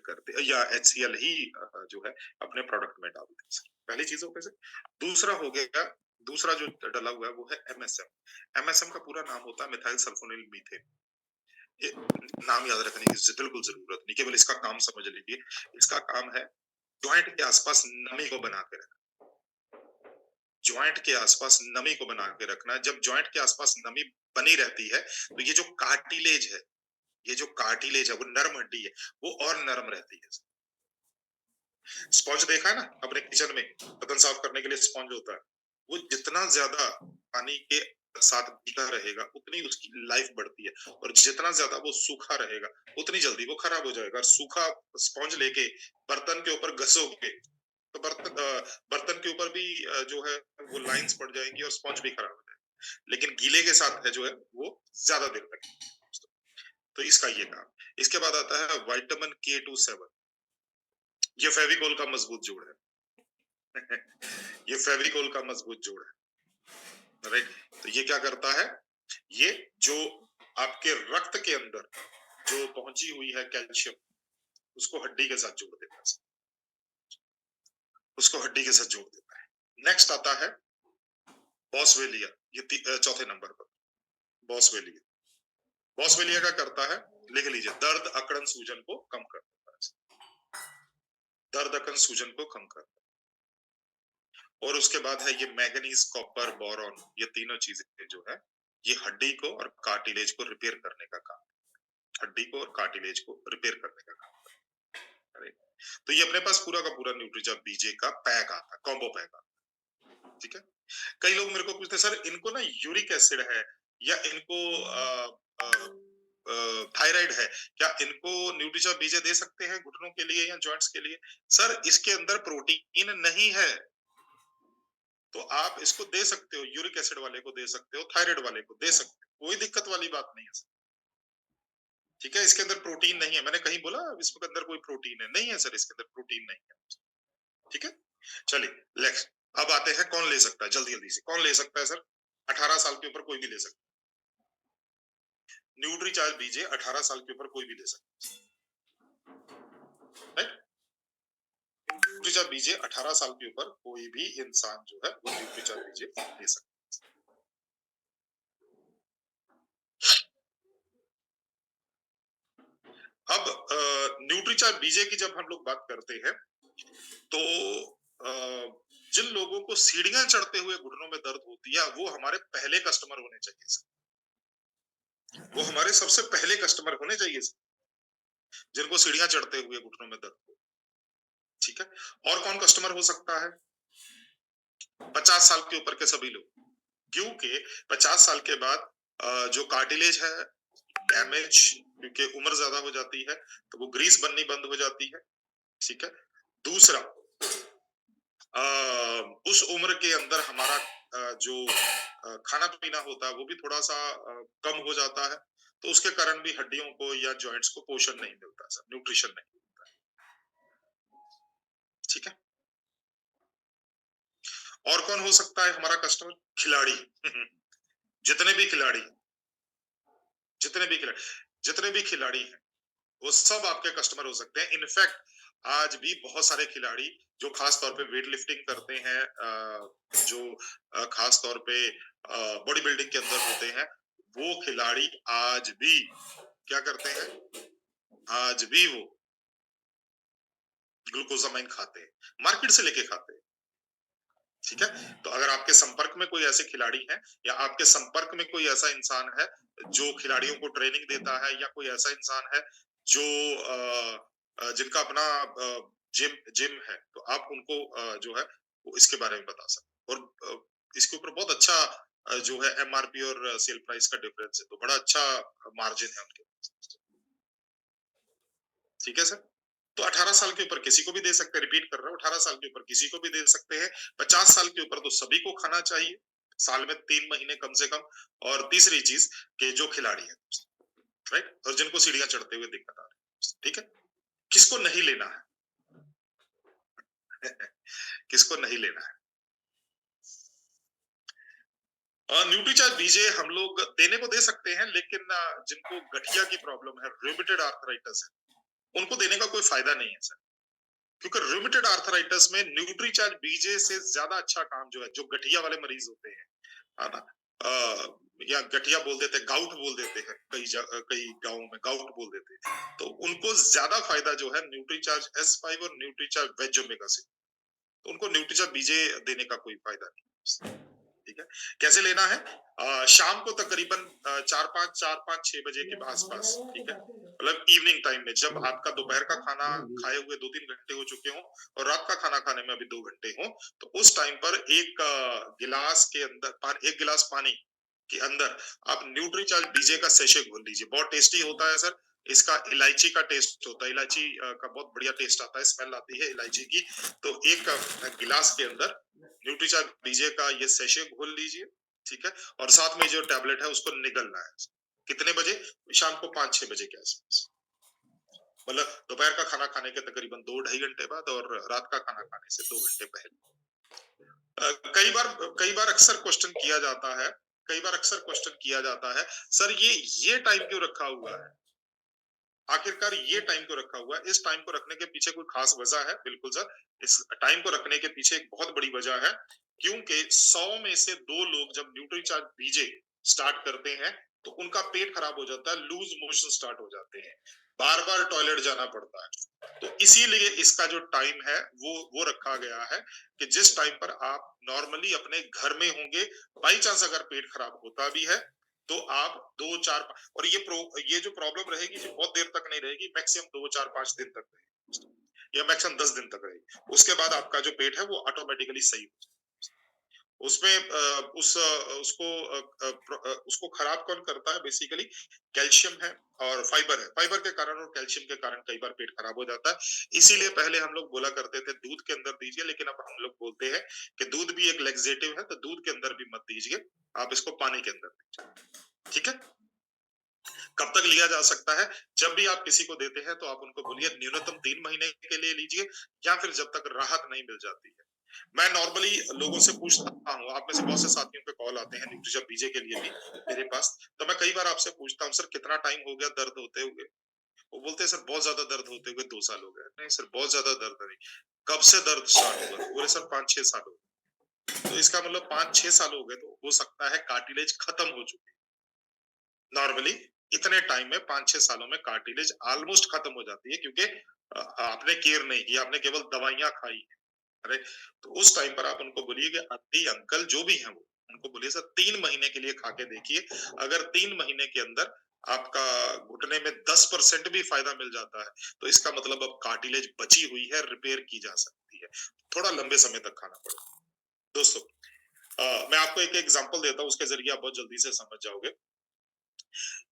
करते या HCL ही जो है अपने प्रोडक्ट में डालते हैं सर। पहली चीज हो गई। दूसरा हो गया, दूसरा जो डला हुआ है वो है MSM। MSM का पूरा नाम होता है मिथाइल सल्फोनिल मीथेन। ये नाम याद रखने की बिल्कुल जरूरत नहीं, केवल इसका काम समझ लीजिए। इसका काम है ज्वाइंट के आसपास नमी को बना के रखना। ज्वाइंट के आसपास नमी को बना के रखना। जब ज्वाइंट के आसपास नमी बनी रहती है तो ये जो कार्टिलेज है, ये जो कार्टिलेज है वो नरम हड्डी है, वो और नरम रहती है। स्पॉन्ज देखा है ना अपने किचन में, बर्तन साफ करने के लिए स्पॉन्ज होता है। वो जितना ज्यादा पानी के साथ भीगा रहेगा उतनी उसकी लाइफ बढ़ती है, और जितना ज्यादा वो सूखा रहेगा उतनी जल्दी वो खराब हो जाएगा। सूखा स्पॉन्ज लेके बर्तन के ऊपर घसोगे तो बर्तन के ऊपर भी जो है वो लाइंस पड़ जाएंगी और स्पॉन्ज भी खराब हो जाएगा। लेकिन गीले के साथ है जो है वो ज्यादा देर तक। तो इसका ये काम। इसके बाद आता है विटामिन K27। ये फेविकोल का मजबूत जोड़ है। ये फेविकोल का मजबूत जोड़ है, राइट। तो ये क्या करता है, ये जो आपके रक्त के अंदर जो पहुंची हुई है कैल्शियम, उसको हड्डी के साथ जोड़ देता है, उसको हड्डी के साथ जोड़ देता है। नेक्स्ट आता है बॉसवेलिया। ये चौथे नंबर पर बॉसवेलिया। बॉसवेलिया क्या करता है, लिख लीजिए, दर्द अकड़न सूजन को कम करता है। दर्द अकड़न सूजन को कम करता है। और उसके बाद है ये मैग्नीज, कॉपर, बोरॉन। ये तीनों चीजें जो है ये हड्डी को और कार्टिलेज को रिपेयर करने का काम, हड्डी को और कार्टिलेज को रिपेयर करने का काम करता है। तो ये अपने पास पूरा का पूरा न्यूट्रिचा बीजे का पैक आता है, कॉम्बो पैक आता है, ठीक है। कई लोग मेरे को पूछते हैं सर इनको ना यूरिक एसिड है या इनको थायराइड है, क्या इनको न्यूट्रिचा बीजे दे सकते हैं घुटनों के लिए या जॉइंट्स के लिए? सर इसके अंदर प्रोटीन नहीं है तो आप इसको दे सकते हो, यूरिक एसिड वाले को दे सकते हो, थायराइड वाले को दे सकते हो, कोई दिक्कत वाली बात नहीं है, ठीक है। इसके अंदर प्रोटीन नहीं है, मैंने कहीं बोला इसके अंदर कोई प्रोटीन है? नहीं है सर, इसके अंदर प्रोटीन नहीं है, ठीक है। चलिए नेक्स्ट, अब आते हैं कौन ले सकता है, जल्दी जल्दी से कौन ले सकता है सर? 18 साल के ऊपर कोई भी ले सकता है न्यूट्रीचार्ज बीजे, 18 साल के ऊपर कोई भी ले सकता है, न्यूट्रीचार्ज बीजे 18 साल के ऊपर कोई भी इंसान जो है वो न्यूट्रीचार्ज बीजे ले सकता है। अब न्यूट्रीचार्ज बीजे की जब हम लोग बात करते हैं तो जिन लोगों को सीढ़ियां चढ़ते हुए घुटनों में दर्द होती है वो हमारे पहले कस्टमर होने चाहिए सर, वो हमारे सबसे पहले कस्टमर होने चाहिए सर, जिनको सीढ़ियां चढ़ते हुए घुटनों में दर्द हो, ठीक है। और कौन कस्टमर हो सकता है? 50 साल के ऊपर के सभी लोग, क्योंकि 50 साल के बाद जो कार्टिलेज है डैमेज, क्योंकि उम्र ज्यादा हो जाती है तो वो ग्रीस बननी बंद हो जाती है, ठीक है। दूसरा उस उम्र के अंदर हमारा जो खाना पीना होता है वो भी थोड़ा सा कम हो जाता है, तो उसके कारण भी हड्डियों को या जॉइंट्स को पोषण नहीं मिलता सर, न्यूट्रिशन नहीं मिलता, ठीक है। और कौन हो सकता है हमारा कस्टमर? खिलाड़ी। जितने भी खिलाड़ी, जितने भी खिलाड़ी, जितने भी खिलाड़ी हैं वो सब आपके कस्टमर हो सकते हैं। इनफैक्ट आज भी बहुत सारे खिलाड़ी जो खास तौर पे वेट लिफ्टिंग करते हैं, जो खास तौर पे बॉडी बिल्डिंग के अंदर होते हैं, वो खिलाड़ी आज भी क्या करते हैं, आज भी वो ग्लूकोजामाइन खाते हैं, मार्केट से लेके खाते हैं, ठीक है। तो अगर आपके संपर्क में कोई ऐसे खिलाड़ी हैं या आपके संपर्क में कोई ऐसा इंसान है जो खिलाड़ियों को ट्रेनिंग देता है या कोई ऐसा इंसान है जो जिनका अपना जिम जिम है, तो आप उनको जो है वो इसके बारे में बता सकते। और इसके ऊपर बहुत अच्छा जो है MRP और सेल प्राइस का डिफरेंस है, तो बड़ा अच्छा मार्जिन है उनके, ठीक है सर। तो 18 साल के ऊपर किसी को भी दे सकते हैं, रिपीट कर रहा हूँ, 18 साल के ऊपर किसी को भी दे सकते हैं, 50 साल के ऊपर तो सभी को खाना चाहिए, साल में 3 महीने कम से कम। और तीसरी चीज के जो खिलाड़ी है, राइट, और जिनको सीढ़ियां चढ़ते हुए दिक्कत आ रही है, ठीक है। किसको नहीं लेना है? किसको नहीं लेना है? न्यूट्रीचार्ज बीजे हम लोग देने को दे सकते हैं, लेकिन जिनको गठिया की प्रॉब्लम है, रूमेटॉइड आर्थराइटिस है, उनको देने का कोई फायदा नहीं है सर, क्योंकि रूमेटॉइड आर्थराइटिस में न्यूट्रीचार्ज बीजे से ज्यादा अच्छा काम जो है, जो गठिया वाले मरीज होते हैं, है ना, या गठिया बोल देते हैं, गाउट बोल देते हैं, कई गांवों में गाउट बोल देते हैं, तो उनको ज्यादा फायदा जो है न्यूट्रीचार्ज S5 और न्यूट्रीचार्ज वेज ओमेगा से, तो उनको न्यूट्रीचार्ज बीजे देने का कोई फायदा नहीं। ठीक है, कैसे लेना है? शाम को तकरीबन 4-5 6 बजे के आसपास, ठीक है, मतलब इवनिंग टाइम में, जब आपका दोपहर का खाना खाए हुए 2-3 घंटे हो चुके हों और रात का खाना खाने में अभी 2 घंटे हों, तो उस टाइम पर एक गिलास के अंदर, एक गिलास पानी के अंदर आप न्यूट्रीचार्ज बीजे का सेशे घोल लीजिए। बहुत टेस्टी होता है सर, इसका इलायची का टेस्ट होता है, इलायची का बहुत बढ़िया टेस्ट आता है, स्मेल आती है इलायची की। तो एक गिलास के अंदर न्यूट्रीचार्ज बीजे का ये सेशे घोल लीजिए, ठीक है, और साथ में जो टैबलेट है उसको निगलना है। कितने बजे? शाम को 5-6 बजे के आसपास, मतलब दोपहर का खाना खाने के तकरीबन 2-2.5 घंटे बाद और रात का खाना खाने से 2 घंटे पहले। कई बार अक्सर क्वेश्चन किया जाता है, सर ये टाइम क्यों रखा हुआ है? आखिरकार ये टाइम क्यों रखा हुआ है? इस टाइम को रखने के पीछे कोई खास वजह है? बिल्कुल सर, इस टाइम को रखने के पीछे एक बहुत बड़ी वजह है, क्योंकि 100 में से 2 लोग जब न्यूट्रीचार्ज बीजे स्टार्ट करते हैं तो उनका पेट खराब हो जाता है, लूज मोशन स्टार्ट हो जाते हैं, बार बार टॉयलेट जाना पड़ता है। तो इसीलिए इसका जो टाइम है वो रखा गया है कि जिस टाइम पर आप नॉर्मली अपने घर में होंगे, बाई चांस अगर पेट खराब होता भी है तो आप 2-4, और ये जो प्रॉब्लम रहेगी जो बहुत देर तक नहीं रहेगी, मैक्सिमम 2-4-5 दिन तक रहेगी या मैक्सिमम 10 दिन तक रहेगी। उसके बाद आपका जो पेट है वो ऑटोमेटिकली सही हो जाएगा। उसमें उसको खराब कौन करता है? बेसिकली कैल्शियम है और फाइबर है। फाइबर के कारण और कैल्शियम के कारण कई बार पेट खराब हो जाता है। इसीलिए पहले हम लोग बोला करते थे दूध के अंदर दीजिए, लेकिन अब हम लोग बोलते हैं कि दूध भी एक लैक्सेटिव है, तो दूध के अंदर भी मत दीजिए, आप इसको पानी के अंदर दीजिए। ठीक है, कब तक लिया जा सकता है? जब भी आप किसी को देते हैं तो आप उनको बोलिए न्यूनतम 3 महीने के लिए लीजिए, या फिर जब तक राहत नहीं मिल जाती है। मैं नॉर्मली लोगों से पूछता हूँ, आप में से बहुत से साथियों के कॉल आते हैं न्यूट्रिशन बीजे के लिए भी मेरे पास, तो मैं कई बार आपसे पूछता हूँ, सर कितना टाइम हो गया दर्द होते हुए? वो बोलते हैं सर बहुत ज्यादा दर्द होते हुए 2 साल हो गए। नहीं सर, बहुत ज्यादा दर्द नहीं, कब से दर्द स्टार्ट हुआ? बोले सर 5-6 साल हो गए। तो इसका मतलब 5-6 साल हो गए, तो हो सकता है कार्टिलेज खत्म हो चुकी। नॉर्मली इतने टाइम में 5-6 सालों में कार्टिलेज ऑलमोस्ट खत्म हो जाती है, क्योंकि आपने केयर नहीं किया, आपने केवल दवाइयां खाई है। अरे, तो उस टाइम पर आप उनको बोलिए कि आंटी अंकल जो भी हैं वो, उनको बोलिए सर 3 महीने के लिए खा के देखिए, अगर 3 महीने के अंदर आपका घुटने में 10% भी फायदा मिल जाता है तो इसका मतलब अब कार्टिलेज बची हुई है, रिपेयर की जा सकती है। थोड़ा लंबे समय तक खाना पड़ेगा। दोस्तों, मैं आपको एक एग्जांपल देता हूँ, उसके जरिए आप बहुत जल्दी से समझ जाओगे।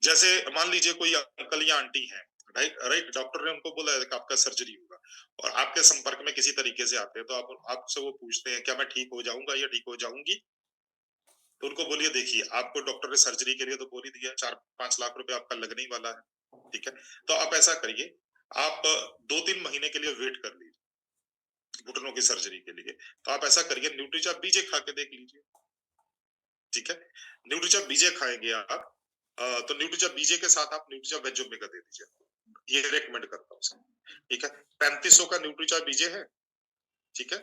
जैसे मान लीजिए कोई अंकल या आंटी है, राइट राइट, डॉक्टर ने उनको बोला है कि आपका सर्जरी होगा, और आपके संपर्क में किसी तरीके से आते हैं, तो आप आपसे वो पूछते हैं क्या मैं ठीक हो जाऊंगा या ठीक हो जाऊंगी? तो उनको बोलिए देखिए, आपको डॉक्टर ने सर्जरी के लिए तो बोल ही दिया, 4-5 लाख रुपए आपका लगने ही वाला है, ठीक है, तो आप ऐसा करिए, आप 2-3 महीने के लिए वेट कर लीजिए घुटनों की सर्जरी के लिए। तो आप ऐसा करिए, न्यूट्रीचा बीजे खा के देख लीजिए, ठीक है, न्यूट्रीचा बीजे खाएंगे आप, तो न्यूट्रीचा बीजे के साथ आप न्यूट्रीचा वेज ओमेगा दे दीजिए, ये रेकमेंड करता हूँ सर। ठीक है, 3500 का न्यूट्रीचा बीजे है, ठीक है,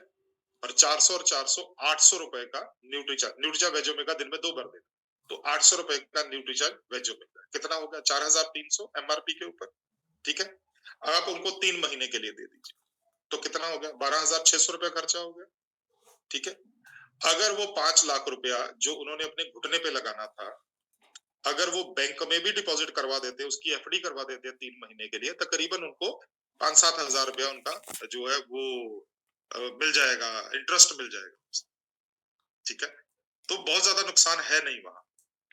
और 400 और 400 800 रुपए का न्यूट्रीचा वेज ओमेगा दिन में 2 बार देना, तो 800 रुपए का न्यूट्रीचा वेज ओमेगा कितना हो गया? 4300 एमआरपी के ऊपर, ठीक है। अब आप उनको 3 महीने के लिए दे दीजिए, तो कितना हो गया? 12,600 रुपया खर्चा हो गया, ठीक है। अगर वो 5 लाख रुपया जो उन्होंने अपने घुटने पे लगाना था, अगर वो बैंक में भी डिपॉजिट करवा देते, उसकी एफडी करवा देते 3 महीने के लिए, तकरीबन उनको 5-7 हजार रुपया उनका जो है वो मिल जाएगा, इंटरेस्ट मिल जाएगा, ठीक है। तो बहुत ज्यादा नुकसान है नहीं वहां,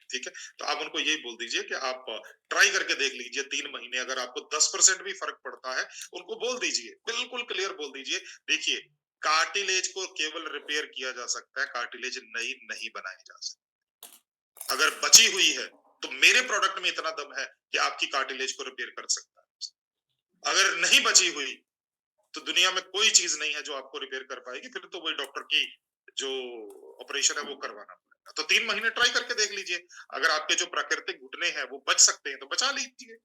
ठीक है। तो आप उनको यही बोल दीजिए कि आप ट्राई करके देख लीजिए 3 महीने, अगर आपको 10% भी फर्क पड़ता है, उनको बोल दीजिए, बिल्कुल क्लियर बोल दीजिए, देखिए कार्टिलेज को केवल रिपेयर किया जा सकता है, कार्टिलेज नई नहीं बनाई जा सकती। अगर बची हुई है तो मेरे प्रोडक्ट में इतना दम है कि आपकी कार्टिलेज को रिपेयर कर सकता है। अगर नहीं बची हुई तो दुनिया में कोई चीज नहीं है जो आपको रिपेयर कर पाएगी, फिर तो वही डॉक्टर की जो ऑपरेशन है वो करवाना पड़ेगा। तो 3 महीने ट्राई करके देख लीजिए, अगर आपके जो प्राकृतिक घुटने हैं वो बच सकते हैं तो बचा लीजिए,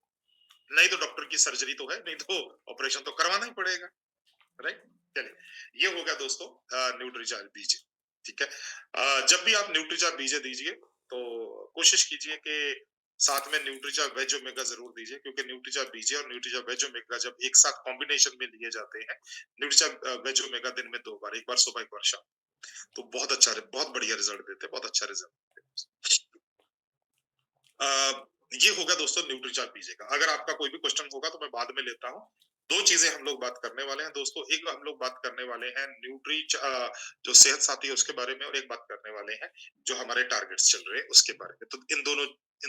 नहीं तो डॉक्टर की सर्जरी तो है, नहीं तो ऑपरेशन तो करवाना ही पड़ेगा, राइट? चलिए, ये हो गया दोस्तों न्यूट्रीचार्ज बीजे, ठीक है? जब भी आप न्यूट्रीचार्ज बीजे दीजिए, तो कोशिश कीजिए कि साथ में न्यूट्रीचार्ज वेज ओमेगा ज़रूर दीजिए, क्योंकि न्यूट्रीचार्ज बीजे और न्यूट्रीचार्ज वेज ओमेगा जब एक साथ कॉम्बिनेशन में लिए जाते हैं, न्यूट्रीचार्ज वेज ओमेगा दिन में 2 बार, एक बार सुबह, एक बार शाम, तो बहुत बढ़िया रिजल्ट देते हैं, बहुत अच्छा रिजल्ट देते हैं। ये होगा दोस्तों न्यूट्रीचार्ज बीजे का। अगर आपका कोई भी क्वेश्चन होगा तो मैं बाद में लेता हूँ। 2 चीज़ें हम लोग बात करने वाले हैं दोस्तों। एक हम लोग बात करने वाले हैं जो सेहत साथी है उसके बारे में, और एक बात करने वाले हैं जो हमारे टारगेट्स चल रहे हैं उसके बारे में। तो इन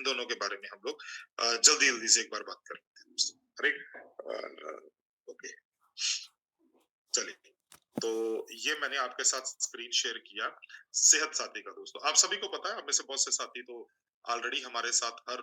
दोनों के बारे में हम लोग जल्दी-जल्दी से एक बार बात कर लेते हैं दोस्तों। राइट? ओके, चलिए। तो ये मैंने आपके साथ स्क्रीन शेयर किया सेहत साथी का दोस्तों। आप सभी को पता है, आप में से बहुत से साथी तो ऑलरेडी हमारे साथ हर